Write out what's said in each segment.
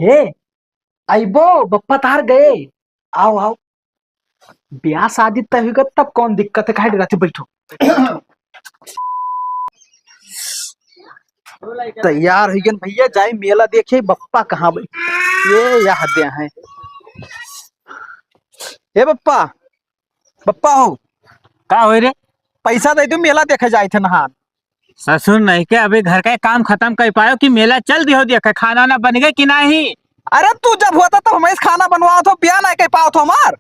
हे आइबो बप्पा तार गए। आओ आओ। ब्याह शादी तय होगा तब कौन दिक्कत है, काहे डराते, बैठो। तैयार हो गए भैया, जाए मेला देखे। बप्पा कहाँ भाई, ये यहाँ दे हैं। हे बप्पा, बप्पा हो। का हो रे? पैसा दे दो, मेला देखे जाए थे नहान। ससुर नहीं के अभी घर का काम खत्म कर पायो कि मेला चल दियो देखे खाना ना बन गए कि नहीं? अरे तू जब हुआ था तब हमें खाना बनवाओ तो ब्याह नहीं कह पाओ तो हमार।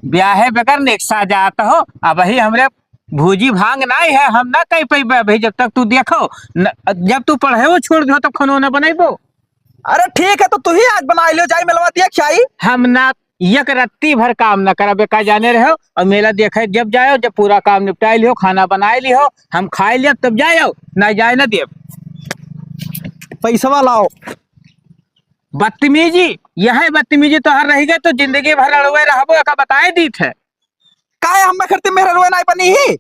ब्याहे बगैर नेक्सा जात हो। अब ही हमरे भूजी भांग नहीं है, हम ना कह पाइबे अभी जब तक तू देखो जब तू पढ़े वो छोड़ दियो तब खानो ना बनाइबो। अरे ठीक है, तो तू ही आज बना लियो, जाए मिलवा दिया खियाई। हम ना एक रत्ती भर काम न करबे का जाने रहो और मेला देखे जब जाओ, जब पूरा काम निपटाई लियो, खाना बनाए लियो, हम खाए लियो तब जाओ, ना जाए ना देव। पैसा लाओ। बदतमीजी, यह बदतमीजी तो हर रही गए तो जिंदगी भर अड़ुए रहबो का बताए दी थे। काहे हम करते मेरे रोए नहीं बनी ही।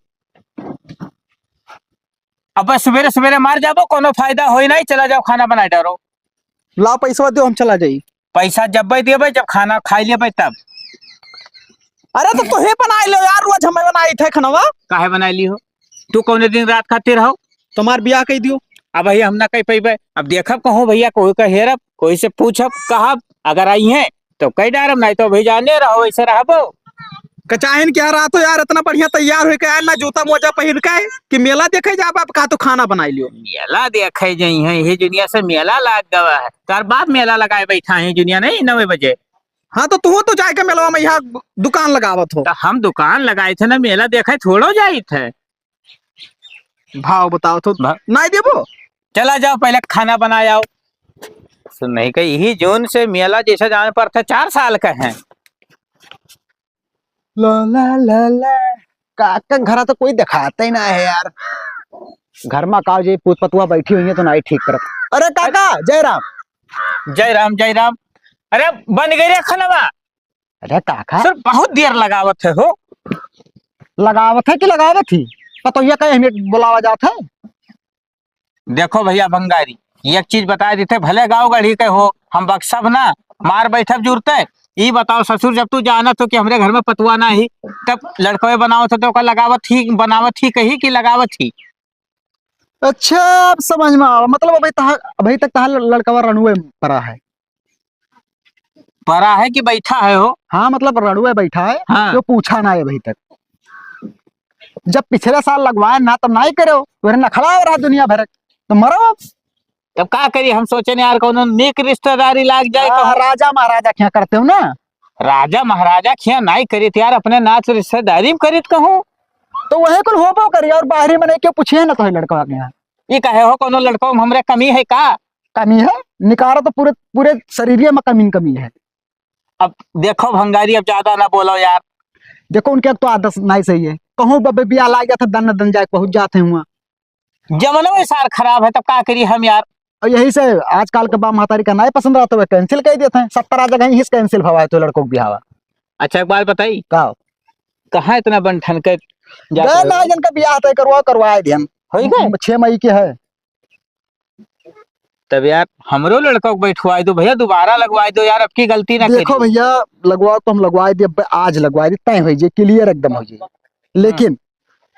अब सवेरे सवेरे मार जाबो, कोनो फायदा होई नहीं, चला जाओ खाना बनाए डरो। लाओ पैसा दो, हम चला जाई। पैसा जब देबे जब खाना खाई लेबे तब। अरे तो ही बना लो यार, रोज हमें बनाई थे खनवा। काहे बनाई ली हो? तू कौन दिन रात खातिर हो? तुम्हार ब्याह कह दियो। अब भैया हम ना कह पेबे, अब देखब कहूँ भैया कोई का हेरब, कोई से पूछब कहब, अगर आई है तो कई डारब, नहीं तो भाई जाने रहो ऐसे रहबो। कचाहिन क्या रहा तो यार, इतना बढ़िया तैयार हो के ना जूता मोजा पहन के कि मेला देखे जा आप कहा तो खाना बनाई लियो। मेला देखे जाई है, ये दुनिया से मेला लाग गवा है। तार बाप मेला लगाए बैठा है दुनिया नहीं 9 बजे। हाँ तो तू तो जाके मेलवा में यहाँ दुकान लगावत हो। तो हम दुकान लगाए थे ना, मेला देखे थोड़ो जाई थे। भाव बताओ तो नहीं देबो। चला जाओ पहले खाना बना जाओ। सुन नहीं कही यही जून से मेला जैसा जाने पर था 4 साल का है। ला ला ला ला। काका घर तो कोई दिखाता ही ना है यार। घर में का जे पूत पतुआ बैठी हुई है तो नहीं ठीक करत। अरे काका जय राम। जय राम जय राम। अरे बन गई रे खाना। अरे काका सर बहुत देर लगावत है हो। लगावत है कि लगावत थी पतो ये कहे हमें बुलावा जात है। देखो भैया भंगारी, एक चीज बता देते, भले गाँव गढ़ी के हो, हम बक्सब ना मार बैठब जुड़ते। ये बताओ ससुर, जब तू जाना तो कि हमरे घर में पतुआ ना ही, तब लड़कों बनावत तो का लगावत ही बनावत ही कही कि लगावत ही। अच्छा अब समझ में आवा, मतलब अभी तक तहां लड़का रणुए पड़ा है। परा है कि बैठा है हो? हाँ मतलब रणुए बैठा है। हाँ। जो पूछा ना है अभी तक। जब पिछले साल लगवाए ना तब नहीं करो तो न खड़ा हो रहा दुनिया भर तो मरो। तब का करिए, हम सोचे यार कोनो नेक रिश्तेदारी लाग जाए तो। राजा महाराजा क्या करते हो ना। राजा महाराजा खिया नहीं करित यार, अपने नाच रिश्तेदारी में करित कहूँ तो वही कुल होबो करिए और बाहरी में क्यों पूछिए ना तो है लड़का के यहाँ। ये कहे हो कोनो लड़कों में हमरे कमी है का? कमी है, निकारो तो पूरे पूरे शरीर में कमी है। अब देखो भंगारी, अब ज्यादा ना बोलो यार। देखो उनके तो आदत नहीं सही है, कहूँ बब्बे बिया लाग गया था दन दन जाके पहुंच जाते हुआ। जमनो में सार खराब है, तब का करिए हम यार। और यही से आजकल के बाप महतारी का नहीं पसंद आता है कैंसिल कर देते हैं। 70 जगह ही कैंसिल भवा है तो लड़कों की बिहावा। अच्छा एक बात बताई, का कहाँ इतना बन ठन के ना जन का बियाह तय करवाए ध्यान हो गए 6 मई के है। तब यार हमरो लड़कों को बैठवाई दो भैया, दोबारा लगवाई दो यार, अब की गलती ना देखो भैया लगवाओ तो हम लगवाए दिए, आज लगवाए दिए तय हो जाए क्लियर एकदम हो जाए। लेकिन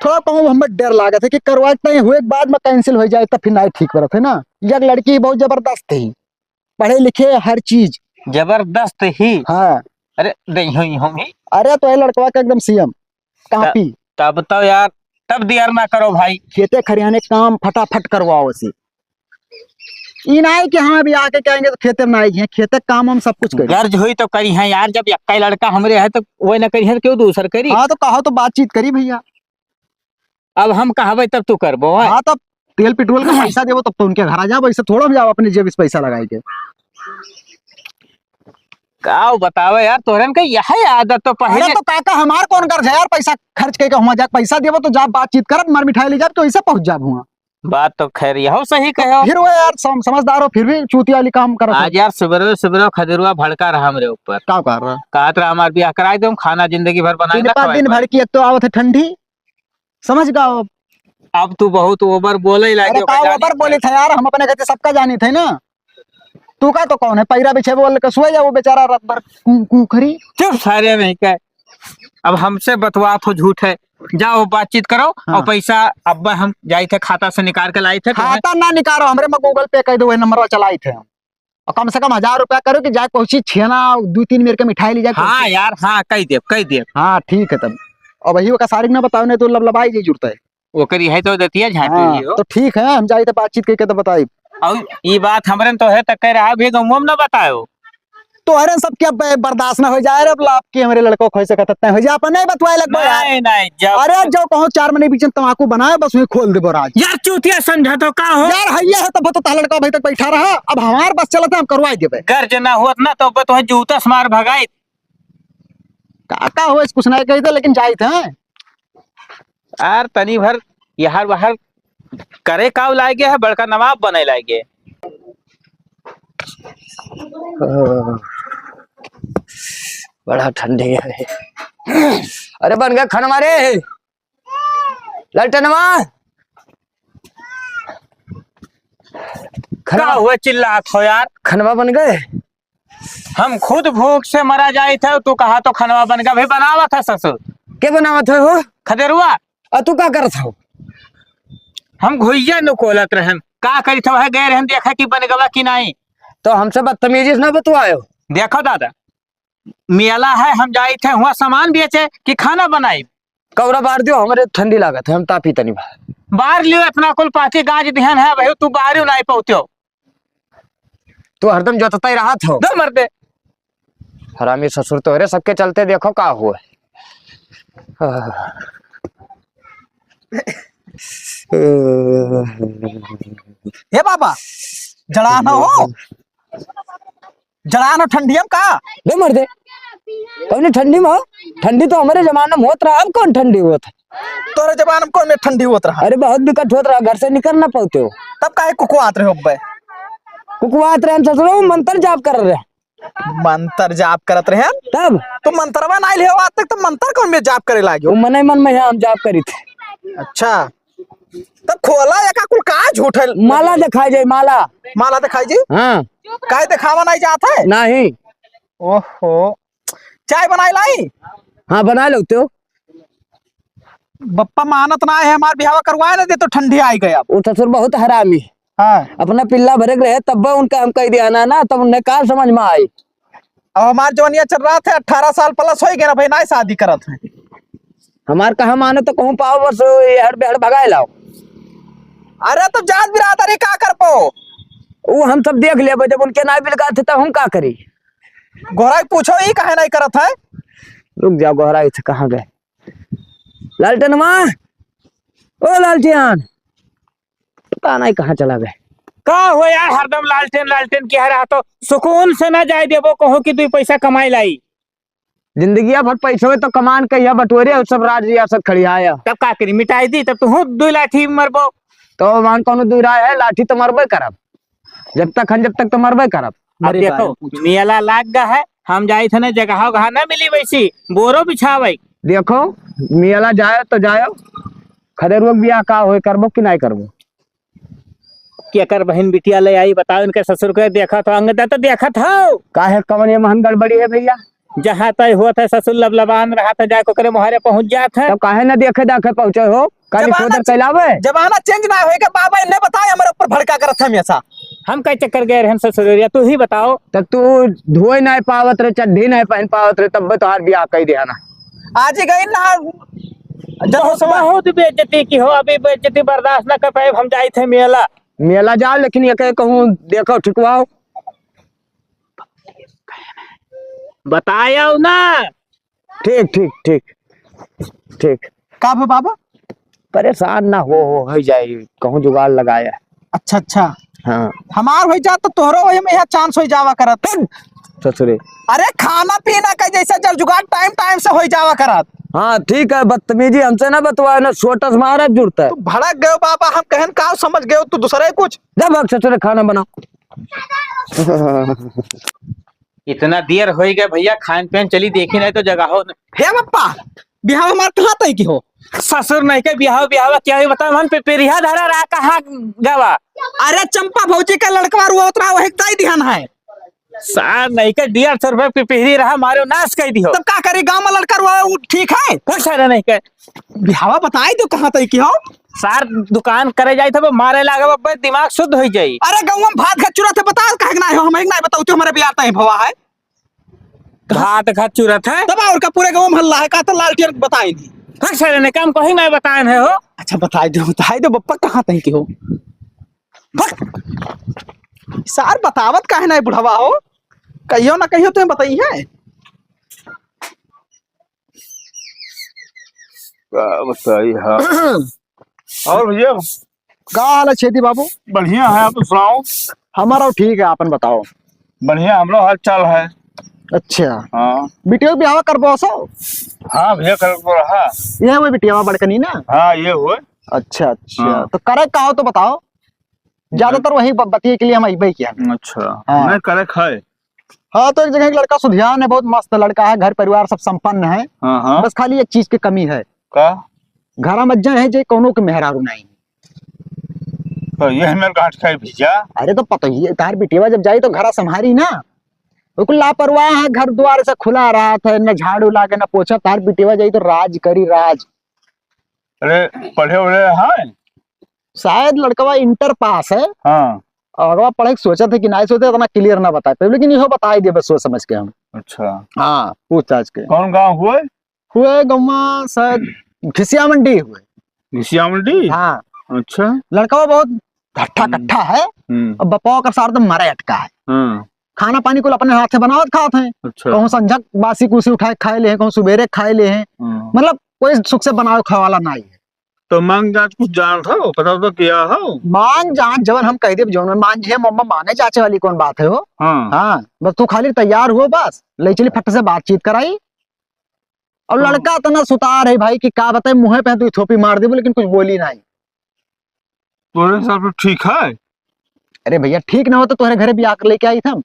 थोड़ा कहूँ हमें डर लागा था कि करवाए तय हुए के बाद में कैंसिल हो जाए तो फिर नहीं ठीक करते ना। यह लड़की बहुत जबरदस्त थी, पढ़े लिखे हर चीज जबरदस्त ही। हाँ अरे नहीं हुई होंगी। अरे तो है लड़कवा का एकदम सीएम कापी। तब तो यार तब देर ना करो भाई, खेते खरियाने काम फटाफट करवाओ उसे। ये नहीं कि हाँ अभी आके कहेंगे तो खेते में आएगी, खेते काम हम सब कुछ करें। गर्ज हुई तो करी है यार, जब यक्का लड़का हमरे है तो वो ना करी है तो क्यों दूसर करी। हाँ तो कहो तो बातचीत करी भैया। अब हम कहबे तब तू करबो। हाँ तब तेल पेट्रोल का पैसा देवो तब तो उनके घर आ जाओ, ऐसे थोड़ा हम जाओ अपने जेब से पैसा लगाए के। का बतावे यार, तोरन का यही आदत तो पहले। तो काका हमार कौन गर्ज है यार, पैसा खर्च करके हुआ जा पैसा देवो तो जा बातचीत करब, मार मिठाई ले जाब तो ऐसे पहुंच जाब हुआ। बात तो खैर यहो सही कहो। फिर वो यार समझदार हो फिर भी चूतिया वाली काम करो। आज यार सुबह सुबह खजरुआ भड़का रहा हमरे ऊपर। क्या कर रहा कहत रहा हमार ब्याह कराई दो, खाना जिंदगी भर बनाई ना दिन भर की, एक तो आवत है ठंडी समझ गाओ। अब तू बहुत ओवर बोले लगे। ओवर बोले थे यार, हम अपने कहते सबका जानी थे ना। तू का तो कौन है पैरा बिछे बोल के सोए जा वो बेचारा रात भर कू खरी। चुप सारे नहीं कह, अब हमसे बतवा तो झूठ है। जाओ बातचीत करो। हाँ। और पैसा अब्बा हम जाए थे खाता से निकाल के लाए थे। खाता ना निकालो हमरे में गूगल पे कर दो, वही नंबर चलाई थे हम। और कम से कम 1000 रुपया करो कि जाए पहुंची छेना 2-3 मिनट के मिठाई ली जाए। हाँ यार, हाँ कह दे। हाँ ठीक है तब। और वही का सारिक ना बताओ नहीं तो लबलबाई जी जुड़ता है। वो करी है तो देती है झाँपी हाँ, हो। तो ठीक है हम जाए तो बातचीत करके तो बताई। और ये बात हमरे तो है, तो कह रहा भी गम न बताओ तो अरे सब क्या बर्दाश्त ना हो जाए रे आपकी हमारे लड़कों खोई से कहते हो जा अपन नहीं बतवाए लगभग यार। नहीं जब अरे जो कहो 4 महीने बीच में तमाकू बनाए बस वही खोल दे राज। यार चूतिया समझा तो का हो यार हैया है तब तो लड़का भाई तक बैठा रहा, अब हमारे बस चलता हम करवाई देबे। गर्ज ना हुआ ना तो तो जूता से मार भगाई। काका हो कुछ नहीं कही थे लेकिन जाई थे। यार तनी भर यार बाहर करे काव लागे है, बड़का नवाब बने लागे। बड़ा ठंडी है। अरे बन गया खनवा रे ललटनवा। क्या हुआ चिल्लात हो यार? खनवा बन गए। हम खुद भूख से मरा जाए थे, तू कहा तो खनवा बन गया। भाई बनावा था ससुर के बनावत हो? खदेरुआ। तू का करत हो? हम घुइया नुकोलत रहन का करी था, वह गए रहन देखा कि बन गवा कि नहीं। तो हमसे बदतमीजी से ना बतवायो। देखो दादा मेला है, हम जाए थे वहाँ सामान बेचे कि खाना बनाई। कौरा बार दियो हमारे ठंडी लागत है, हम तापी तनी बाहर लियो इतना कुल पाती गाज ध्यान है भाई, तू बाहर ही नहीं पहुंचो। तू हरदम जोतता ही रहा था। दो मरते हरामी ससुर तो अरे सबके चलते देखो का हुआ। हे बाबा जड़ा ना हो, जड़ा ना ठंडी हम का दे मर दे कौन ठंडी में। ठंडी तो हमारे जमाने में होत रहा, अब कौन ठंडी होता? तोरे जबान में कौन में ठंडी होत रहा? अरे बहुत दिक्कत होत रहा, घर से निकल ना पाते हो। तब काहे कुकुआत रहे हो बे? कुकुआत रहे ससुरो मंत्र जाप कर रहे। मंत्र जाप करत रहे हम? तब तो मंत्रवा नहीं ले आज तक, तो मंत्र कौन में जाप करे लागे? वो मन ही मन में हम जाप करी थे। अच्छा तब खोला या का कुल का झूठ है? माला दिखाई जाए माला। माला दिखाई जी? हाँ काहे दिखावा नहीं जाता है? नहीं। ओहो चाय बनाई लाई? हाँ बना लेते हो। बप्पा मानत ना है, हमार बिहावा करवाए ना दे तो ठंडी आई गया। वो ससुर बहुत हरामी। हाँ अपना पिल्ला भरे रहे तब उनका हम कह दिया ना, तब उन्हें कहा समझ में आई। अब हमार जवानिया चल रहा था 18 साल प्लस हो गया भाई, ना शादी करत है। हमार कहा माने तो कहूँ पाओ बस हड़ बेहड़ भगाए लाओ। अरे तो जात बिरादरी का कर पो? वो हम सब देख ले, जब उनके ना बिल थे तब हम का करी। गोराई पूछो ये काहे नहीं करत है? रुक जाओ गोहरा थे कहाँ गए? लालटेन माँ, ओ लालटेन पता नहीं कहाँ चला गए। का हो यार हरदम लालटेन लालटेन कह रहा, तो सुकून से ना जाए देबो, कहो कि तू पैसा कमाई लाई। जिंदगी भर पैसे हुए तो कमान कहिया बटोरे और सब राज रियासत खड़ी आया। तब का करी मिटाई दी, तब तू 2 लाठी मरबो। तो मान कौन दूर है, लाठी तो मरबे करब जब तक तो मरबे करब। अब देखो मेला लाग गया है, हम जाए थे ना जगह गहा ना मिली वैसी बोरो बिछावे। देखो मेला जाए तो जायो, खदेरुआ बियाह का हो करबो कि नहीं करबो? क्या कर बहन बिटिया ले आई बताओ, इनके ससुर को देखा तो अंगदा तो देखा था। काहे कवन ये महन गड़बड़ी है भैया? जहाँ तय हुआ था ससुर लबलबान रहा था, जाए को करे मुहारे पहुंच जात है। तब काहे ना देखे दाखे पहुंचे हो? काली सोदर कैलावे जमाना चेंज ना होएगा बाबा ने बताया, हमारे ऊपर भड़का करत है हमेशा। हम कई चक्कर गए रहन ससुरिया, तू ही बताओ। तब तू धोए नहीं पावत रे, चड्ढी नहीं पहन पावत रे, तब तोहार बियाह कह दिया ना। आज ही गई ना बहुत बेइज्जती की हो, अभी बेइज्जती बर्दाश्त न कर पाए, हम जाए थे मेला। मेला जाओ लेकिन ये कहूँ देखो ठिकवाओ। बताया ना। ठीक ठीक ठीक ठीक। का बाबा परेशान ना हो जाए, कहूँ जुगाड़ लगाया। अच्छा अच्छा हाँ हमार हो जात तो तोहरो वही में चांस हो जावा करत। ससुरे अरे खाना पीना का जैसा जल जुगाड़ टाइम से हो जावा करत। हाँ ठीक है, बदतमीजी हमसे ना बतवा ना, छोटस महाराज जुड़ता है। तू भड़क गयो बाबा, हम कहन का समझ गयो, तू दूसरा ही कुछ। जब ससुरे खाना बनाओ। इतना देर हो गया भैया, खान पीन चली देखी नहीं तो जगह हो। हे बप्पा बिहाव हमार कहाँ तय की हो? ससुर नहीं के बिहाव बिहाव क्या है बताओ, मन पे पेरिया धरा रहा कहाँ गवा। अरे चंपा भौजी का लड़का रुआ उतरा वही तय ध्यान है। सार नहीं का 150 रुपए की पिहरी रहा मारे नाश कर दियो। तब का करे गांव में लड़का रुआ वो ठीक है। कुछ सारा नहीं कर बिहावा बताई दो कहाँ तक की हो। सार दुकान करे जाए थे मारे लागे बब्बे दिमाग शुद्ध हो जाई। अरे गांव में भात खचुरा थे बता कहे ना हो हम एक ना बताओ तो हमारे बिहार तय भवा है। भात खचुरत है तब और का पूरे गांव में हल्ला है का तो लालटेन बताई दी। कुछ सारा नहीं काम कहीं नहीं बताए है हो। अच्छा बताई दो बप्पा कहाँ तक की हो। सार बतावत काहे ना बुढ़वा हो कहियो ना कहियो तुम्हें बताई है। बताइए हाँ। और भैया का हाल है छेदी बाबू? बढ़िया है, आप सुनाओ। हमारा ठीक है, अपन बताओ। बढ़िया हम लोग हाल चाल है। अच्छा हाँ बिटिया बिहावा करबो सो? हाँ भैया कर तो रहा। ये वो बिटिया बड़कनी ना? हाँ ये हुए। अच्छा अच्छा हाँ। तो करे का हो तो बताओ। ज्यादातर वही बतिये के लिए हम अबे किया। अच्छा हाँ। नहीं करे खाए। हाँ तो एक जगह एक लड़का सुधियान है, बहुत मस्त लड़का है, घर परिवार सब संपन्न है। हाँ हाँ बस खाली एक चीज की कमी है, का घरा मज्जा है जे कोनो के मेहरारू नहीं। तो ये हमें गांठ खाए भैया। अरे तो पता ही है, तार बिटिया जब जाई तो घरा संभारी ना। बिल्कुल लापरवाह है, घर द्वार से खुला रहा था, न झाड़ू लागे न पोछा। तार बिटिया जाई तो राज करी राज। अरे पढ़े उड़े हैं? शायद लड़कवा इंटर पास है। हाँ और अगवा पढ़े सोचा था कि नहीं सोचे इतना क्लियर ना बता पाए, लेकिन इहो बता ही दे बस सोच समझ के हम। अच्छा हाँ पूछताछ के कौन गाँव हुए? हुए गौवा शायद घिसिया मंडी हुए। घिसिया मंडी। हाँ अच्छा लड़का बहुत हट्ठा कट्ठा है। और बपाव का सार तो मारे अटका है। हाँ खाना पानी को अपने हाथ से बनावत खाते हैं। अच्छा कहूँ संझा बासी कुसी उठाए खाए ले हैं, कहूँ सुबेरे खाए ले हैं। मतलब कोई सुख से बनाओ खाए वाला नहीं है। तो मांग जांच कुछ जान था पता तो किया हो? मांग जांच जवन हम कह दे जो मान जी मम्मा माने चाचे वाली कौन बात है हो। हाँ हाँ बस तू खाली तैयार हुआ, बस ले चली फट से बातचीत कराई। और लड़का इतना सुतार है भाई कि क्या बताए, मुंह पे तो थोपी मार दे लेकिन कुछ बोली नहीं। तुम्हारे हिसाब से ठीक है? अरे भैया ठीक ना हो तो तुम्हारे घरे भी आकर लेके आई था।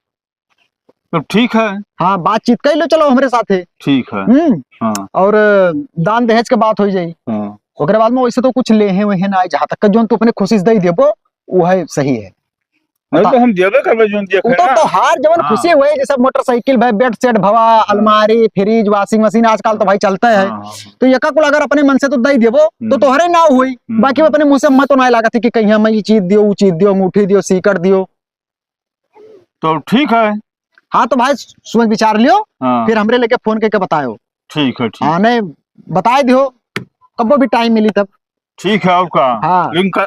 तो ठीक है। हाँ बातचीत कर लो, चलो हमारे साथ है। ठीक है। हाँ और दान दहेज के बात हो जाई। हाँ ओकरे बाद में वैसे तो कुछ ले हैं ना, जहाँ तक जो तू अपने खुशी से दे देबो वो है सही है। नहीं तो हम देबे करबे जोन दिया वो तो हार जवन हाँ। खुशी हुए, जैसे मोटरसाइकिल भाई, बेड सेट भवा, अलमारी, फ्रिज, वॉशिंग मशीन आजकल तो भाई चलता है। तो यका कुल अगर अपने मन से तो दे देबो तो तोहरे ना हुई। बाकी अपने मुंह से मत तो नहीं लागत कि कहीं हम ये चीज दियो, वो चीज दियो, अंगूठी दियो, सीकर दियो। तो ठीक है। हाँ तो भाई सोच विचार लियो, हाँ फिर हमरे लेके फोन करके बतायो। ठीक है। ठीक हाँ नहीं बताए दियो कब भी टाइम मिली तब। ठीक है। आपका हाँ लिंक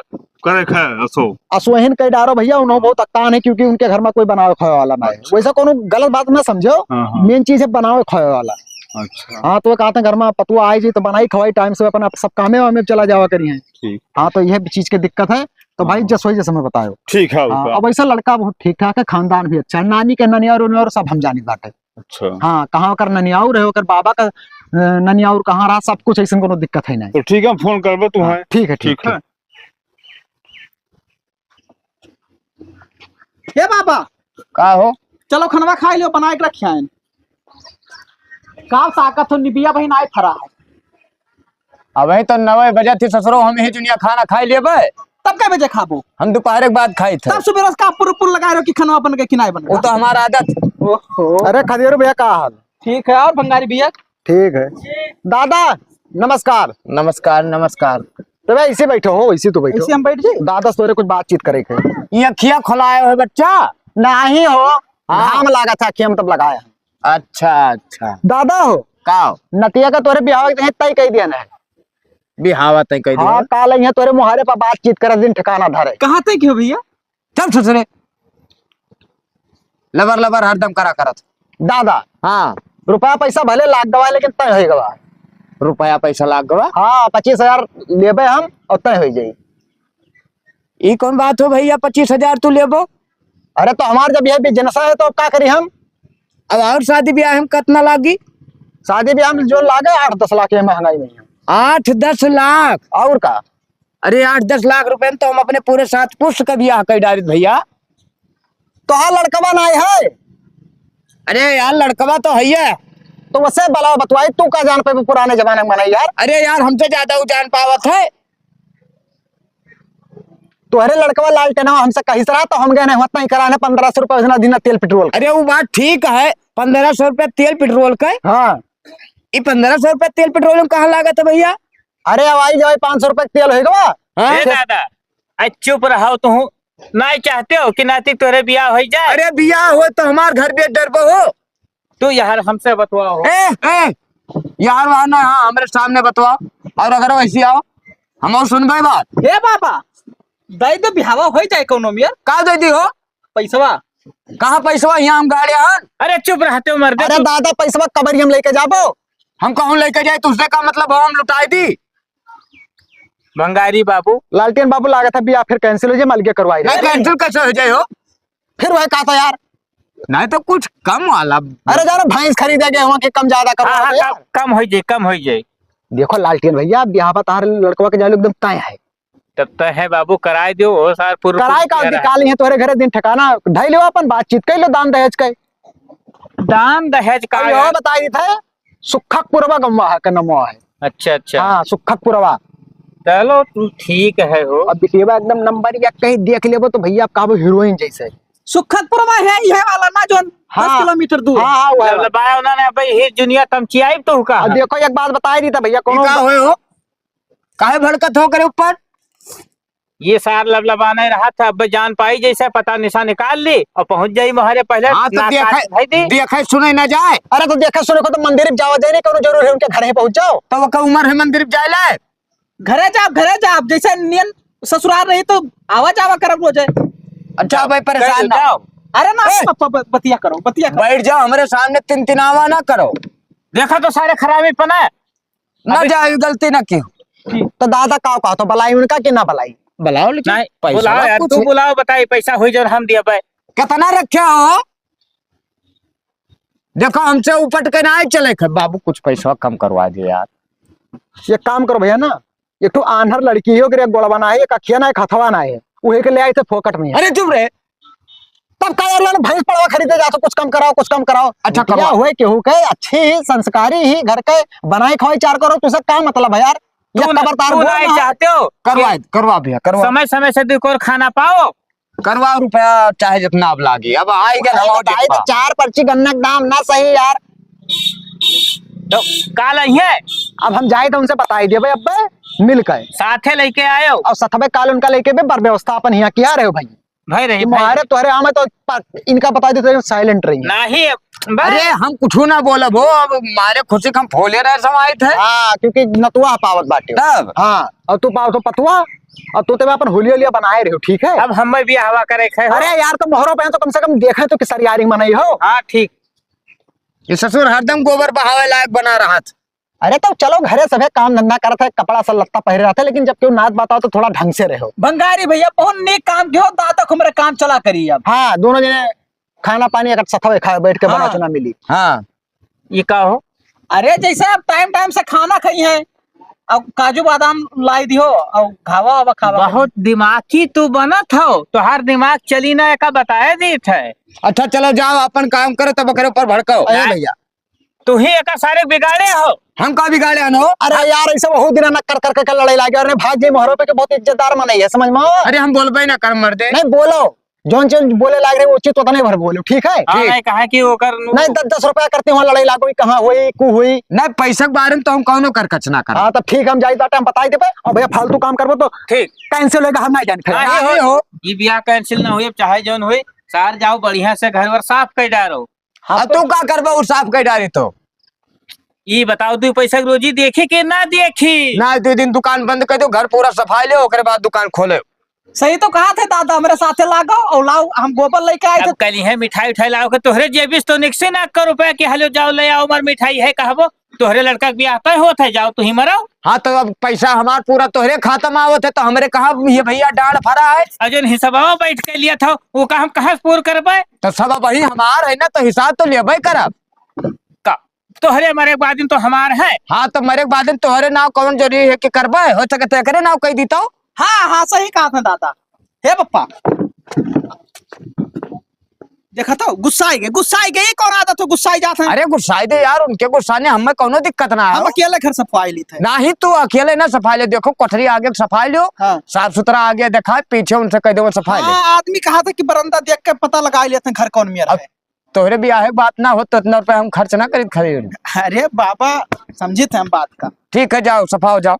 करे है असो असोहन कह डारो भैया, उन्होंने बहुत अक्तान है क्योंकि उनके घर में कोई बनावे खाए वाला ना है। वैसा कोनो गलत बात ना समझो। हाँ, हाँ। मेन चीज है बनावे खाए वाला। अच्छा हाँ तो कहते हैं घर में पतुआ आई जी तो बनाई खवाई टाइम से अपना सब कामे वामे चला जावा करी है। ठीक। हाँ तो यह चीज की दिक्कत है। तो भाई जस वही जैसे मैं बतायो। ठीक है। हाँ, अब ऐसा लड़का बहुत ठीक ठाक है, खानदान भी अच्छा है, नानी के ननियार उनियार सब हम जानी बात है। अच्छा हाँ कहाँ कर ननियाऊ रहे होकर बाबा का ननियाऊर कहाँ रहा, सब कुछ ऐसा कोनो दिक्कत है नहीं। तो ठीक है, फोन करबे तुम्हें। ठीक है ठीक है। हे बाबा का हो? चलो खनवा खाई लो बना के रखिया है। काल ताकत हो निबिया बहन आए फरा है। अबे तो 9 बजे थी ससुरो, हम ही दुनिया खाना खाई लेबे। तब कै बजे खाबो? हम दोपहर के बाद खाई थे। तब सुबह का पुर लगा रहे कि खनवा बन के किनाए बन वो तो हमारा आदत। ओहो अरे खदेरो भैया का हाल? ठीक है। और भंगारी भैया ठीक है। दादा नमस्कार। नमस्कार नमस्कार। तो भाई इसे बैठो हो, इसी तो बैठो। इसी हम बैठ जाए। दादा सोरे कुछ बातचीत करे थे। ये अखिया खोलाए हो बच्चा? नहीं हो हाँ। घाम लगा था कि हम तब लगाया। अच्छा अच्छा। दादा हो का नतिया का तोरे बिहाव के तय कह दिया ना। बिहावा तय कह दिया। हाँ काल यहाँ तोरे मुहारे पर बातचीत करे, दिन ठिकाना धरे। कहाँ तक हो भैया? चल ससुरे, लबर लबर हरदम करा करत। दादा हाँ रुपया पैसा भले लाख गवा लेकिन तय हो गवा। रुपया पैसा लाग गवा? हाँ 25,000 लेबे हम और तय हो जाई। ई कौन बात हो भैया, 25,000 तू लेबो? अरे तो हमार जब यह बिजनेस है तो क्या करी हम। अब और शादी ब्याह हम कितना लागी? शादी ब्याह में जो लागे 8-10 लाख ये महंगाई नहीं है। 8-10 लाख? और का? अरे 8-10 लाख रुपए में तो हम अपने पूरे 7 पुष्ट का ब्याह कर डालित भैया। तो हाँ लड़कवा नहीं है। अरे यार लड़कवा तो है ही। तो वैसे बला बतवाई तू का जान पे पुराने जमाने में बनाई यार। अरे यार हमसे ज्यादा वो जान पावत है। तोहरे लड़कवा लालटेनवा हमसे कही रहा तो हम गए नहीं नहीं कराने 1500 रुपए दिन तेल पेट्रोल का। अरे वो बात ठीक है, 1500 रुपया तेल पेट्रोल का। हाँ ये 1500 रुपया तेल पेट्रोल में कहाँ लागत है भैया? अरे हवाई जवाई 500 रुपए तेल होगा। हाँ? ए दादा आज चुप रहो तू, नहीं चाहते हो कि नाती तोरे बियाह हो जाए? अरे बियाह हो तो हमार घर भी डरबो हो। तू यार हमसे बतवाओ। ए यार वहाँ ना, हाँ हमारे सामने बतवा, और अगर वैसी आओ हम और सुन गए बात। हे बाबा दई दे बिहावा हो जाए कोनो में का दे दी हो? पैसवा कहाँ पैसा? यहाँ हम गाड़ी हन। अरे चुप रहते हो मर्दे। अरे दादा पैसा कबरी हम लेके जाबो। हम कहूँ लेके जाए तुझसे का मतलब हो हम लुटाई दी? भंगारी बाबू लालटेन बाबू लागत है बिया फिर कैंसिल हो जाए, मलगे करवाई नहीं कैंसिल कैसे हो जाए हो? फिर वह कहा था यार। नहीं तो कुछ कम वाला। अरे जाना भैंस खरीदेगे वहाँ के कम ज्यादा हाँ हाँ करवा। कम हो जाए, कम हो जाए। देखो लालटेन भैया ब्याह बता लड़कवा के जाए एकदम तय है। तब तो है बाबू कराए दो वो सार पूर्व कराए का निकाली है तोरे घरे दिन ठिकाना ढाई लो अपन बातचीत कर लो दान दहेज के। दान दहेज का और यह बताई था सुखकपुरवा गम्वा है का नमवा है। अच्छा अच्छा हाँ सुखकपुरवा। चलो तू ठीक है हो। अब बिटिया एकदम नंबर या कहीं देख लेबो तो भैया आप काबो हीरोइन जैसे। सुखतपुर में है ये वाला ना जो 10 किलोमीटर दूर। हाँ हाँ जब लगाया उन्होंने भाई ही दुनिया कम चियाई तो का। अब देखो एक बात बताई दी था भैया कोनो का हुए हो? काहे भड़कत हो करे ऊपर? ये सार लबलबाने रहा था, अब जान पाई जैसे पता निशा निकाल ली और पहुंच जाई महारे पहले। हाँ तो देखे सुने न जाए। अरे तो देखा सुने को तो मंदिर जाओ जाए नहीं कोनो जरूर है उनके घर ही पहुंच जाओ। तो वो का उम्र है मंदिर जाए ले? घरे जाओ जैसे नियन ससुराल रही तो आवा जावा करब हो जाए। अच्छा भाई परेशान ना जाओ। अरे ना बतिया करो बैठ जाओ हमारे सामने, तिनतिनावा ना करो। देखा तो सारे खराबी पना ना जाए गलती ना की। तो दादा का तो बलाई उनका कि ना बलाई? बुलाओ लेकिन नहीं पैसा बुलाओ यार, कुछ तू है। बुलाओ बताई पैसा हुई जो हम दिया भाई। कितना रखे हो? देखो हमसे उपट के ना चले खे बाबू, कुछ पैसा कम करवा दे यार। ये काम करो भैया ना, एक तो आन्हर लड़की है एक गोड़वा ना है एक अखिया ना एक हथवा ना है उहे के ले आए थे फोकट में। अरे चुप रहे। तब का यार भैंस पड़वा खरीदे जाओ कुछ कम कराओ। अच्छा, क्या करवाओ। हुए केहू के अच्छी ही संस्कारी ही घर के बनाए खवाई चार करो तुझे क्या मतलब है यार? ये तू खबरदार बोल नहीं ना। चाहते हो करवा भैया करवा। समय समय से दुख और खाना पाओ। करवा रुपया चाहे जितना अब लागे। अब आए गए भाई हमारे बताई तो देखा। 4 पर्ची गन्ना के दाम ना सही यार। तो काल है अब हम जाए तो उनसे बताई दे भाई अब मिल के साथे लेके आयो और सतबे काल उनका लेके भी बर व्यवस्था अपन यहाँ किया रहे हो भाई। भाई रही तुम्हारे तोहरे आम है तो इनका बता देते साइलेंट रही। नहीं अरे हम कुछ ना बोला वो, अब मारे खुशी हम फोले रहे समाये थे हाँ क्योंकि नतुआ पावत बाटे तब। हाँ और तू पाव तो पतुआ और तू तो अपन होलिया बनाए रहे हो ठीक है। अब हम भी हवा करे खे हो। अरे यार तो मोहरों पे तो कम से कम देखे तो कि सरियारी मनाई हो। हाँ ठीक। ये ससुर हरदम गोबर बहावे लायक बना रहा था। अरे तो चलो घरे सभे काम धंधा करते कपड़ा सा लत्ता पहरे रहते लेकिन जब क्यों नाच बताओ तो थोड़ा ढंग से रहो। बंगारी भैया बहुत नेक काम क्यों दादा को मेरा काम चला करी अब। हाँ दोनों जने खाना पानी अगर सथवे खा बैठ के बना हाँ। चुना मिली। हाँ ये का हो अरे जैसे अब टाइम से खाना खाई है अब काजू बादाम लाई दियो और खावा अब खावा। बहुत दिमागी तू बनत हो, तो हर दिमाग चली ना का बताया दी थे। अच्छा चलो जाओ अपन काम करो तब करे ऊपर भड़काओ। अरे भैया तू ही एक सारे बिगाड़े हो। हम का बिगाड़े हो? अरे यार ऐसे बहुत दिन न कर कर लड़ाई लागे और भाग जाए मोहरों पे के बहुत इज्जतदार मनाई है समझ में। अरे हम बोलबे ना कर मर दे। नहीं बोलो जौन चीज बोले लाग रहे वो उचित तो नहीं भर बोलो ठीक है। हाँ नहीं कहा कि वो कर नहीं 10-10 रुपया करते हो लड़ाई लागो कहाँ हुई कु हुई। नहीं पैसा के बारे में तो हम कौनो कर कच ना कर। हाँ तो ठीक हम जाए टाइम बताई देवे और भैया फालतू काम करबो तो ठीक। कैंसिल होगा हम नहीं जाने हाँ, फिर। ही हो ये बियाह कैंसिल ना हुई, चाहे जौन हुई सार जाओ बढ़िया से घर वर साफ कर डालो। अब तू का करबा उस साफ कर डाली तो? ये बताओ तू पैसा की रोजी देखी कि ना देखी? ना 2 दिन दुकान बंद कर दो, घर पूरा सफाई ले ओकरे बाद दुकान खोले। सही तो कहा थे दादा मेरे साथे लागो और लाओ हम गोबर लेके आए थे। अब कल है मिठाई उठाई लाओ के तोहरे जेबिस तो निकसे ना कर रुपया कि हलो जाओ ले आओ मर मिठाई है कहबो तोहरे लड़का के ब्याह तय होत है जाओ तू ही मराओ। हाँ तो अब पैसा हमार पूरा तोहरे खाता में आवत है तो हमरे कहा ये भैया डांड फरा है अजन हिसाबवा बैठ के लिया था वो का हम कहाँ से पूर करबे? तो सब वही हमार है ना तो हिसाब तो लेबे करब। का तोहरे मरे बाद तो हमार है। हाँ तो मरे के बाद तोहरे नाव कौन जरूरी है कि करबे हो सके करे नाव कह दीता। हाँ हाँ सही कहा था दादा। हे पप्पा देखा तो गुस्सा आई गए ये कौन आदत हो गुस्सा जाता है। अरे गुस्साई दे यार, उनके गुस्साने हमें कोनो दिक्कत ना हम है। अकेले घर सफाई ली थे। ना ही तू अकेले ना सफाई ले, देखो कोठरी आगे सफाई लो, हाँ। साफ सुथरा आगे देखा, पीछे उनसे कह दो सफाई ले। हाँ, आदमी कहा था कि बरंदा देख के पता लगा लेते हैं घर कौन मेरा है। तोहरे ब्याह बात ना हो तो इतना रुपया हम खर्च ना खरीद। अरे बाबा समझे थे हम बात का। ठीक है जाओ सफा हो जाओ।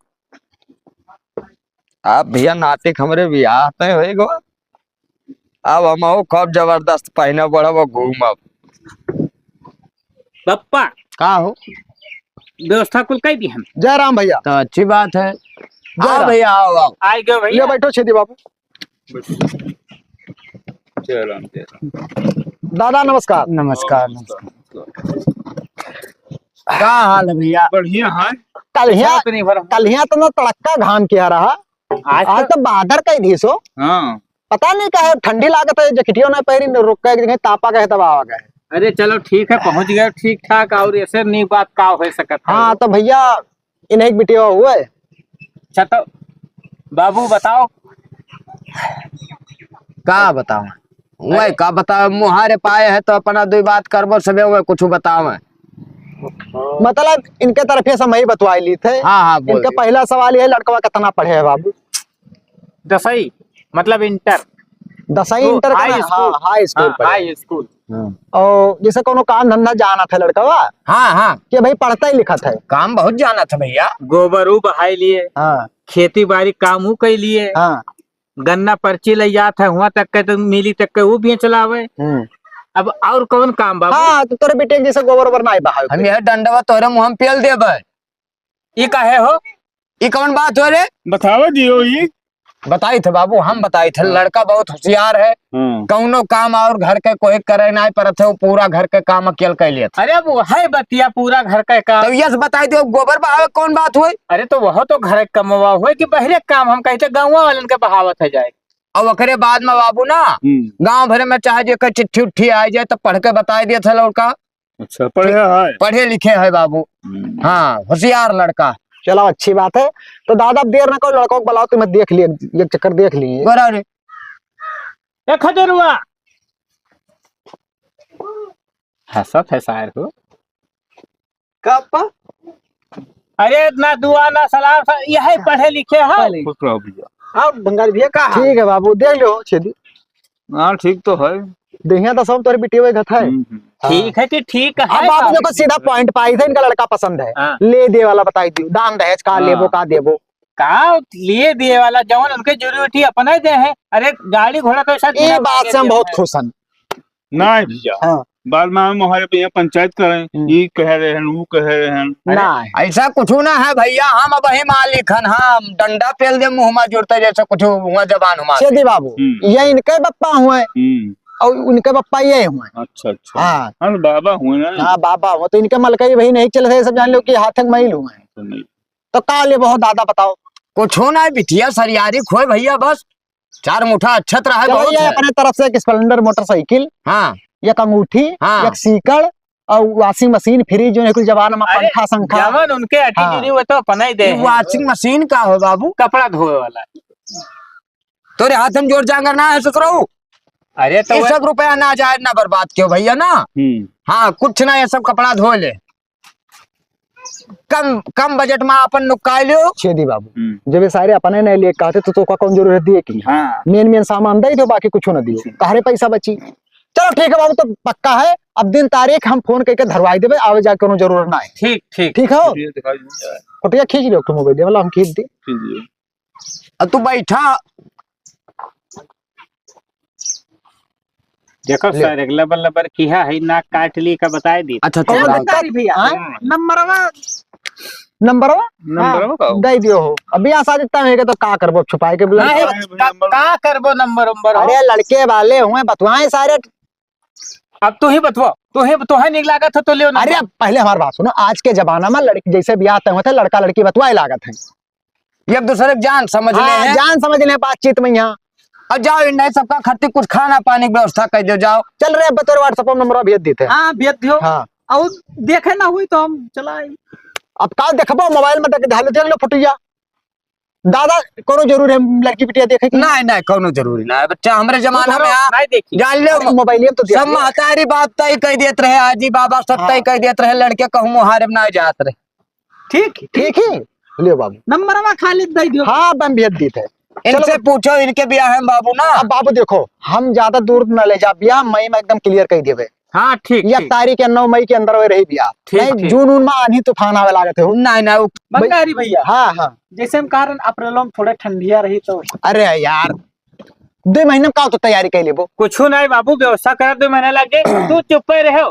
आप भैया नातिक हमरे ब्याह तय होएगो, अब हम आओ खूब जबरदस्त पहने बड़ा वो घूमब। पप्पा का हो व्यवस्था कुल कई दी हम। जय राम भैया। तो अच्छी बात है। जय आओ राम। भैया आओ आओ। आए गए ये भैया। बैठो छेदी बाबू। चलो दादा नमस्कार। नमस्कार नमस्कार। क्या हाल है भैया? बढ़िया है। कल यहाँ तो ना तड़क्का घाम किया रहा, आज तो बहादुर कई दिसो। हाँ पता नहीं कहे ठंडी लागत है, जैकेटियो ना पहरी रुक के तापा गए तब आ गए। अरे चलो ठीक है पहुंच गए ठीक ठाक, और ऐसे नहीं बात का हो सकता है। हाँ तो भैया इन्हें एक बिटिया हुआ है। अच्छा तो बाबू बताओ। का बताओ? वही का बताओ, मुहारे पाए है तो अपना दो बात करबो सबे, वह कुछ बताओ। मतलब इनके तरफ से मैं बतवाई ली थे। हाँ हाँ बोल। इनका पहला सवाल ये है, लड़का कितना पढ़े है बाबू? दसई मतलब इंटर। दसवीं इंटर का हाई ना? स्कूल। हाँ, हाई स्कूल हाँ, पढ़े। High school. और जैसे कोनो काम धंधा जाना था लड़का हाँ हाँ कि भाई पढ़ता ही लिखा था। काम बहुत जाना था भैया। गोबरू बहाई लिए, हाँ खेती बाड़ी काम हु कई लिए, हाँ। गन्ना पर्ची ले जात है वहाँ तक के तो मिली तक के वो भी चलावे। अब और कौन काम बाबू? हाँ तो तोरे बेटे के जैसे गोबर ओबर ना बहा। हम यह डंडवा तोरे मुँह में पेल देबे। ये काहे हो? ये कौन बात हो रे? बतावा दियो ये। बताई थे बाबू, हम बताई थे लड़का बहुत होशियार है, कौनो काम और घर के कोई करे ना पर थे, वो पूरा घर के काम अकेले कर लिया था। अरे अब वो है बतिया पूरा घर का काम। तो यस बताई दो, गोबर बहावे कौन बात हुई? अरे तो वह तो घर कमवा हुए कि बहरे काम हम कहते गाँव वालन के बहावत है जाए। और वकरे बाद में बाबू ना गांव भरे में चाहे जो चिट्ठी उट्ठी आ जाए तो पढ़ के बता दिया था लड़का। अच्छा पढ़े है, पढ़े लिखे है बाबू। हाँ होशियार लड़का। चलो अच्छी बात है। तो दादा अब देर ना करो, लड़कों को बुलाओ, तो मैं देख लिए एक चक्कर देख लिए। गोरा रे 1000 हुआ। हंसत है शायर हो। कब? अरे ना दुआ ना सलाम, यही पढ़े लिखे है। खुश रहो भैया। हाँ बंगाली भैया का ठीक है बाबू, देख लो छेदी। हाँ ठीक तो है। देखिए तो सब तोरे बेटे का था। ठीक है कि ठीक है। अब बाबू देखो सीधा पॉइंट पाई थे, इनका लड़का पसंद है। हाँ। ले दे वाला बताई दी, दान दहेज का लेबो का देबो का लिए दिए वाला जवन उनके जरूरत अपने दे है। अरे गाड़ी घोड़ा तो ऐसा ये बात से हम बहुत खुश हैं। नहीं भैया, हाँ। बाद में हम हमारे भैया पंचायत करें, ये कह रहे हैं वो कह रहे हैं। ना ऐसा कुछ ना है भैया, हम अब वही मालिक हन, हम डंडा पेल दे मुँह में जुड़ते जैसे कुछ हुआ जबान हुआ। छेदी बाबू ये इनके बप्पा हुए और उनके बप्पा ये हुए। अच्छा अच्छा। हाँ हाँ बाबा हुए ना। हाँ बाबा वो तो इनके मलकई भाई नहीं चले थे, सब जान लो कि हाथ मैल हुए। तो का ले बहुत दादा बताओ। कुछ हो ना बिटिया सरियारी खोए भैया, बस 4 मुठा अच्छत रहा चलो बहुत ये है। अपने तरफ से एक स्प्लेंडर मोटरसाइकिल, हाँ एक अंगूठी, हाँ। एक सीकड़ और वॉशिंग मशीन, फ्रिज जो है कुछ जवान में अरे, पंखा संखा। जवन उनके अटी हाँ। जुड़ी वो तो अपना ही दे ये है। वॉशिंग मशीन का हो बाबू? कपड़ा धोए वाला। तोरे हाथ में जोर जांगर ना है ससुराऊ। अरे तो ये सब रुपया ना जाए ना बर्बाद क्यों भैया ना। हाँ कुछ ना, ये सब कपड़ा धो ले, कम बजट में अपन नुकाय लियो। छेदी बाबू जब ये सारे अपने नहीं लिए कहते तो का कौन जरूरत दिए की? हाँ। मेन सामान दे दो, बाकी कुछ ना दियो, तारे पैसा बची। चलो ठीक है बाबू, तो पक्का है, अब दिन तारीख हम फोन करके धरवाई देवे, आवे जाके कोनो जरूरत ना है। ठीक ठीक ठीक है, दिखाई दीजिए। कुटिया खींच लियो तुम मोबाइल वाला, हम खींच दी। कीजिए। अब तू बैठा। देखो सर एक लबर लबर किया है, नाक काट ली का बताए दी। अच्छा कौन अच्छा बता रही भैया? नंबरवा नंबरवा का? दे दियो हो। अभी यहाँ शादी तय है तो का करबो, छुपाए के बुला। नहीं, का करबो नंबर उम्बर हो? अरे लड़के वाले हुए बतवाए सारे। अब तू ही बतवा, तू है निक लागत है तो लियो नंबर। अरे पहले हमारी बात सुनो, आज के जमाना में लड़की जैसे ब्याह तय होते लड़का लड़की बतवाए लागत है। ये एक दूसरे की जान समझ ले हाँ, हैं। जान समझ ले बातचीत में यहाँ। अब जाओ इन सबका खातिर कुछ खाना पानी की व्यवस्था कर दो जाओ। चल रहे बतौर व्हाट्सएप नंबर भेज देते हैं। हाँ भेज दियो। हाँ और देखे ना हुई तो हम चलाए। अब का देखबो मोबाइल में देख लो फुटिया। दादा कोनो जरूर है लड़की बिटिया देखे कि नहीं नहीं कोनो जरूरी ना है बच्चा हमरे जमाना में नहीं देखी जान ले मोबाइल तो सब महतारी बाप तय कह देत रहे आजी बाबा सब तय कह देत रहे लड़के कहूँ मुहारम ना जात रहे। ठीक ठीक है ले बाबू नंबरवा खाली दे दियो। हाँ बम भेज दी थे। इनसे पूछो इनके ब्याह है बाबू ना। अब बाबू देखो हम ज्यादा दूर न ले जा बिया मई में एकदम क्लियर कर देवे। हाँ ठीक एक ठीक तारीख या 9 मई के अंदर वे रही बिया ठीक, नहीं ठीक। जून उन में आनी तूफान आवे लागत हो। नहीं नहीं बंगारी भैया हाँ हाँ जैसे हम कह रहे हैं अप्रैल में थोड़ा ठंडिया रही तो अरे यार 2 महीने में का तो तैयारी कर लेबो। कुछ नहीं बाबू व्यवस्था कर 2 महीने लगे तू चुप ही रहो।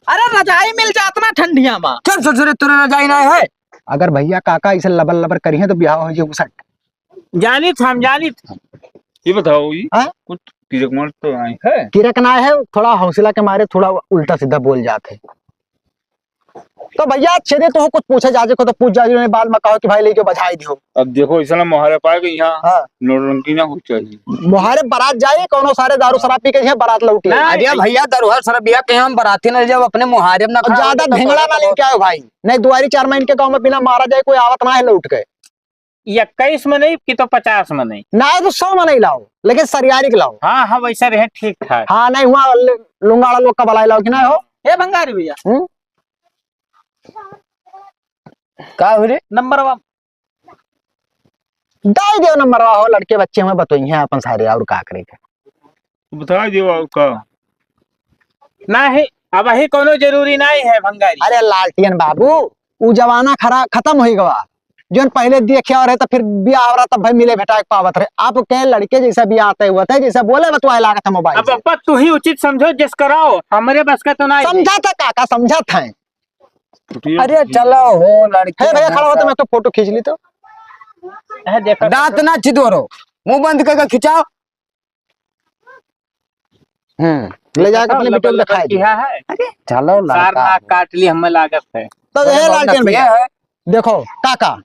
अरे रजाई मिल जात ना ठंडिया में। क्यों ससुरे तुरे न जाई नहीं है। अगर भैया काका इसे लबर लबर करी है तो ब्याह हो जाए उसट। जानी था हम जानी था। ये बताओ ये हाँ? कुछ तिरक मार तो नहीं है। तिरक ना है थोड़ा हौसला के मारे थोड़ा उल्टा सीधा बोल जाते। तो भैया छेदे तो कुछ पूछे जाजे को तो पूछ जाजे ने बाल में कहो कि भाई लेके बधाई दियो। अब देखो इसलिए मुहारे पाए कि यहाँ हाँ नौटंकी ना हो चाहिए। मुहारे बारात जाए कोनो सारे दारू शराब पी के यहाँ बारात लौटी नहीं, अरे भैया दरुहर सरबिया के हम बराती न जब अपने मुहारम ना और ज्यादा ढेंगड़ा ना लेके आओ भाई नहीं दुआरी 4 महीने के गाँव में बिना मारा जाए कोई आवत ना है लौट के 21 में नहीं कि तो 50 में नहीं। ना है तो 100 में नहीं लाओ लेकिन सरियारी के लाओ। हाँ हाँ वैसा रहे ठीक ठाक। हाँ नहीं हुआ लुंगाड़ा लोग का बलाई लाओ कि ना हो। हे बंगारी भैया का हो रे नंबरवा दाई देव नंबर हो लड़के बच्चे में बतोई हैं अपन सारे और का करे के। बता दियो आपका नहीं अब ही कोनो जरूरी नहीं है भंगारी। अरे लालटियन बाबू वो जमाना खत्म हो गवा जो पहले देखे और है तो फिर ब्याह हो रहा तब भाई मिले भेटा पावत रहे। आप कहे लड़के जैसा भी आते हुआ थे जैसा बोले बतवाए लागत है मोबाइल अब से। अब्बा तू ही उचित समझो जिस कराओ हमारे बस का तो नहीं। समझा था काका समझा था। अरे चलो हो लड़के है भैया खड़ा हो तो मैं तो फोटो खींच ली तो। है देखो दांत ना चिदोरो मुंह बंद करके खिंचाओ। ले जाकर अपने बेटे को दिखाई दे। किया है चलो सार नाक काट ली हमें लागत है। तो ये लालटेन भैया देखो काका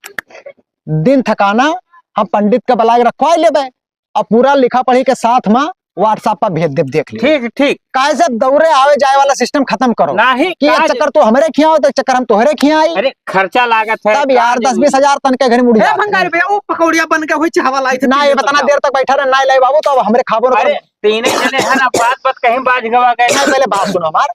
दिन थकाना हम पंडित का बलाई रखवा लेबे और पूरा लिखा पढ़ी के साथ में व्हाट्सएप पर भेज दे देख ली। ठीक ठीक काहे से दौरे आवे जाए वाला सिस्टम खत्म करो नहीं कि एक चक्कर तो हमारे खियाओ तो एक चक्कर हम तोहरे खियाई अरे खर्चा लागत है तब यार 10-20 हजार तन के घर मुड़ हे जाते बंगारी भैया वो पकौड़िया बन के होई चावल आई थे ना ये बताना देर तक बैठा रहे ना ले बाबू तो अब हमरे खाबो ना अरे तीन जने है ना बात कहीं बाज गवा गए। नहीं, पहले बात सुनो हमार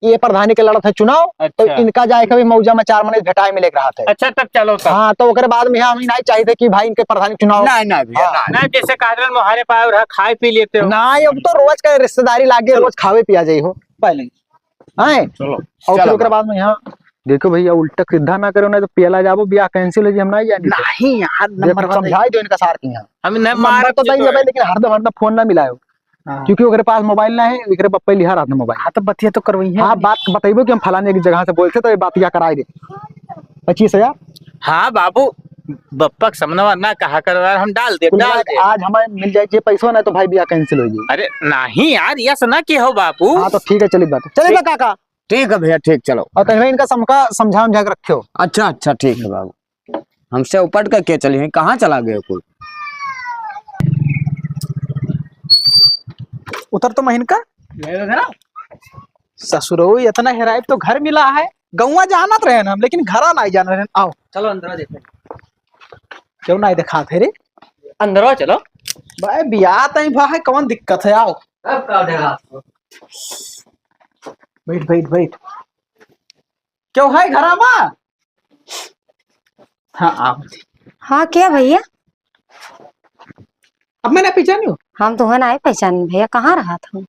ये प्रधानी के लड़त है चुनाव तो अच्छा इनका जाए कभी मौजा में 4 महीने भेटाए मिले रहा था। अच्छा तब चलो तब हाँ तो ओकरे बाद में हम नहीं चाहिए कि भाई इनके प्रधानी चुनाव नहीं नहीं भैया हाँ। नहीं। ना जैसे काजल मुहारे पाए और खाए पी लेते हो। ना अब तो रोज का रिश्तेदारी लागे रोज खावे पिया जाई हो पहले हैं। चलो और फिर ओकरे बाद में यहाँ देखो भैया उल्टा सीधा ना करो नहीं तो पियला जाबो ब्याह कैंसिल हो जी हम नहीं जानी नहीं यार नंबर समझाई दो इनका सार की यहाँ हम नहीं नंबर मार तो दई देबे लेकिन हरदम फोन ना मिलायो क्योंकि ओकरे पास मोबाइल ना है एकरे पप्पा लिहा रहा मोबाइल। हाँ तो बतिया तो करवई है। हाँ बात बताइबो कि हम फलाने की जगह से बोलते तो ये बात क्या कराई दे 25,000 हाँ बाबू बप्पक समनवा ना कहा कर हम डाल दे आज हमें मिल जाए पैसा ना तो भाई ब्याह कैंसिल हो जाए। अरे नहीं यार यस ना कि हो बापू। हाँ तो ठीक है चलिए बात चलिए काका ठीक है भैया ठीक चलो। और तभी इनका समझा के रखियो। अच्छा अच्छा ठीक है बाबू हमसे उपट कर के चलिए कहाँ चला गए कुल। उतर तो महीन का ससुरो इतना हेराइब तो घर मिला है गौवा जाना रहे हम लेकिन घरा नहीं जाना रहे। आओ चलो अंदर देखे क्यों नहीं दिखा थे रे अंदर चलो भाई बियाह तई भाई कौन दिक्कत है। आओ बैठ बैठ बैठ क्यों है घरा में। हाँ आओ हाँ क्या भैया अब मैंने पहचानी हम तो है पहचान भैया कहाँ रहा था।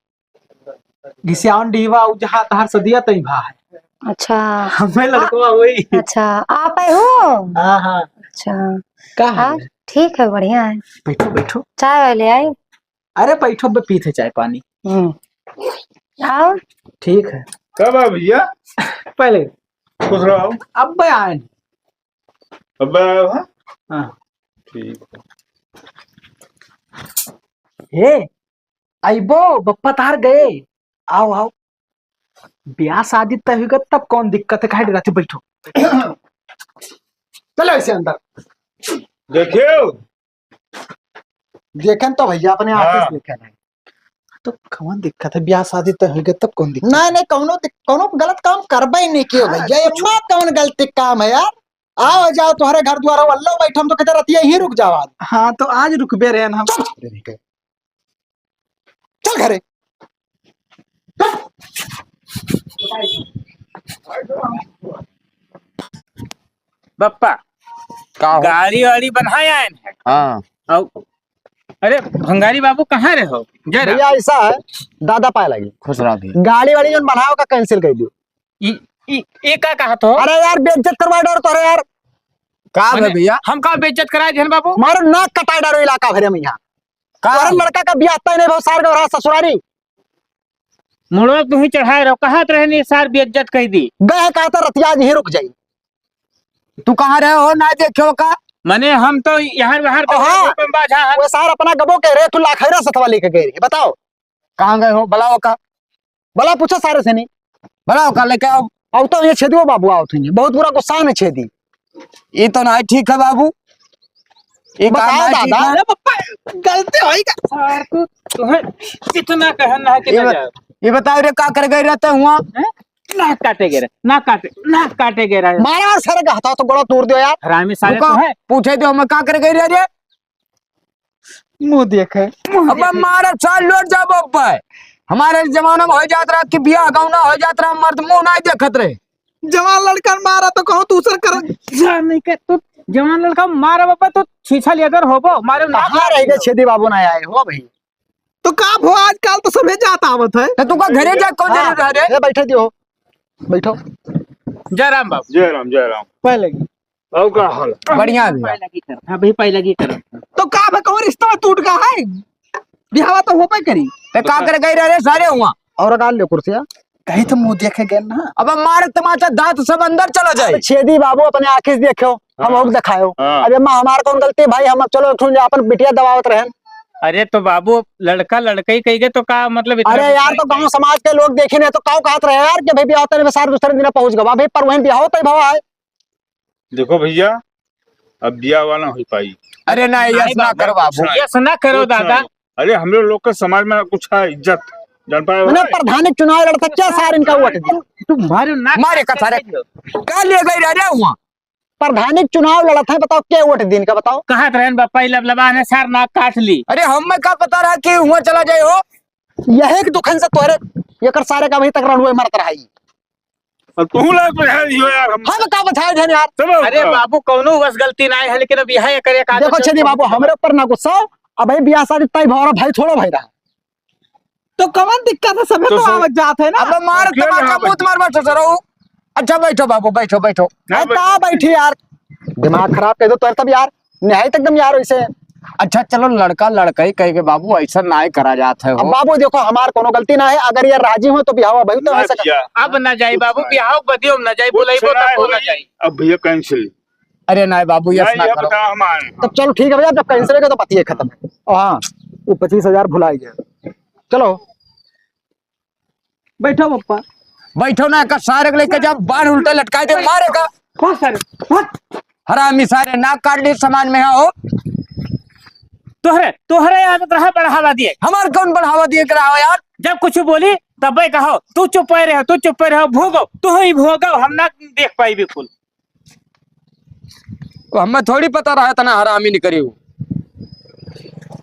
घिसियान डीवा जहाँ तहार सदिया तई भा है। अच्छा हमें लड़कवा वही। अच्छा आप आए हो। हाँ हाँ अच्छा का हाँ है ठीक है बढ़िया है। बैठो बैठो चाय वाय ले आए। अरे बैठो बे पीते चाय पानी। आओ ठीक है कब आ भैया पहले खुश रहो। अब बे आए अब आए हो? हाँ ठीक हे आइबो बप्पा तार गए। आओ आओ ब्याह शादी तय होगा तब कौन दिक्कत है कहे रहते बैठो। चलो ऐसे अंदर देखियो देखें तो भैया अपने हाँ। आंखें से देखें तो कौन दिक्कत है ब्याह शादी तय होगा तब कौन दिक्कत। नहीं नहीं कौनो गलत काम करबे नहीं कियो भैया इतना कौन गलती काम है यार। आओ जाओ तुम्हारे घर द्वार हो अल्लाह बैठम तो कहते रतिया ही रुक जाओ आज। हाँ तो आज रुकबे रहे हम। चल घरे। बप्पा का हो? गाड़ी वाड़ी बनाया है हाँ और अरे भंगारी बाबू कहाँ रहे हो जरा भैया ऐसा है दादा पाए लगी खुश रहा भी। गाड़ी वाड़ी जो बनाओ का कैंसिल कर दियो। ये का कहा तो अरे यार बेइज्जत करवा डर तो यार का है भैया? हम का बेइज्जत कराए जन बाबू मारो नाक कटाई डारो इलाका भरे में यहाँ का लड़का का ब्याह तय नहीं बहुत सार गौरा ससुरारी मुड़ो तू ही चढ़ाए रहो कहा रहने सार बेइज्जत कह दी गए कहता रतिया ही रुक जाई। तू कहाँ रहे हो ना देखो का? मने हम तो यहाँ बाहर हाँ। बाजा वो सार अपना गबो के रे तू लाखैरा सतवा लेके गए रही बताओ कहाँ गए हो? बुलाओ का, भला पूछो सारे से नहीं बुलाओ का लेके आओ। अब तो ये छेदी बाबू आओ थे बहुत बुरा गुस्सा है छेदी। ये तो नहीं ठीक है बाबू, ये काम बताओ नहीं ठीक दादा। है। अरे पप्पा गलती होई का। तुम्हें कितना कहना है कि ये बताओ रे का कर गए रहते हुआ? नाक काटे गे नाक काटे गे रहे मारा और सारे का हटाओ तो गोड़ा तोड़ दियो यार। हरामी साले रुको, तो है पूछे तो हम का कर गए रहे रे? मुंह देखे अब हमारा साल लौट जा बप्पा। हमारे जमाना में हो जात रहा कि बियाह गौना हो जात रहा, मर्द मुंह नहीं देखत रहे। जवान लड़का मारा तो कहो दूसर कर। जान नहीं के तू जवान लड़का मारा बाबा तो छीछा लेकर होबो मारे नाक कहाँ रह गए छेदी बाबू ना आए हो भाई। तो का हो आजकल तो सभे जात आवत है। तो तू का घरे जा कौन हाँ, जरूर रहे? ये बैठे दियो बैठो। जय राम बाबू जय राम जय राम। पहले और का हाल? बढ़िया भी है। लगी कर हां भाई पहले लगी कर तो का भे कहो रिश्ता टूट गया है, बिहावा तो हो पे करी। तो का कर गए रहे सारे हुआ? और गाल लियो कुर्सिया। कहीं तो मुंह देखे गए ना। अब हमारे तमाचा दांत सब अंदर चला जाए। छेदी बाबू अपने आंखें से देखो हम और दिखाओ। हाँ। अरे माँ हमार कौन गलती भाई हम चलो ठून अपन बिटिया दबावत रहे। अरे तो बाबू लड़का लड़का ही कही गए तो का मतलब इतना अरे यार तो गांव समाज के लोग देखे नहीं तो काव कहत रहे यार कि भाई ब्याह होता सार दूसरे दिन पहुंच गवा भाई पर वहीं ब्याह होता ही भावा है। देखो भैया अब ब्याह वाला हो पाई। अरे नहीं यस ना कर बाबू। यस ना करो दादा अरे हम लोग के समाज में कुछ है इज्जत जान पाए मैंने प्रधानिक चुनाव लड़ता क्या सार इनका वोट दी। तुम्हारे नाक मारे का सारे का ले गए रहे हुआ? प्रधानिक चुनाव लड़ता है बताओ क्या वोट दी इनका बताओ। कहा रहन बापा लबलबा ने सार नाक काट ली। अरे हमें का पता रहा कि हुआ चला जाए हो? यह एक दुखन से तोहरे ये सारे का अभी तक रणुए मरत रहा है। और तू लोग तो है यो यार हम हम का बताए थे यार। सब अरे बाबू कौनो बस गलती ना है लेकिन अब यह करे का देखो छेदी बाबू हमारे ऊपर ना गुस्सा हो। अब भाई ब्याह शादी तय भौरा भाई थोड़ा भाई रहा। तो कवन दिक्कत है, सभे तो तो सब- आवत जात है ना। अब हमारे क्यों तमाचा यहाँ मुंह मार बैठो सरो। अच्छा बैठो बाबू बैठो बैठो। ना कहा बैठी यार दिमाग खराब कर दो तो तब यार निहायत एकदम यार वैसे। अच्छा चलो लड़का लड़का ही कह के बाबू ऐसा ना करा जाता है अब हो। बाबू देखो हमार कोनो गलती ना है अगर ये राजी हो तो ब्याह भाई तो ना ऐसा भैया, अब न जाई बाबू बिहाव बदियो न जाई बुलाइबो तब हो न जाई। अब भैया कैंसिल अरे नहीं बाबू यस ना ये करो। बता हम आए तब चलो ठीक है भैया जब कैंसिल हो तो पति है खत्म है। और हाँ वो 25,000 भुला गया। चलो बैठो पप्पा। बैठो ना का सारे के लेके जब बाढ़ उल्टे लटकाए दे मारेगा। कौन सारे हरामी सारे नाक काट ली समाज में हो। तोहरे आदत रहा बढ़ावा दिए हमार कौन बढ़ावा दिए कर रहा यार? जब कुछ बोली तब कहो तू चुप रहो भोगो तू ही भोगो हम ना देख पाई बिल्कुल। हमें थोड़ी पता रहा था ना हरामी नहीं करी।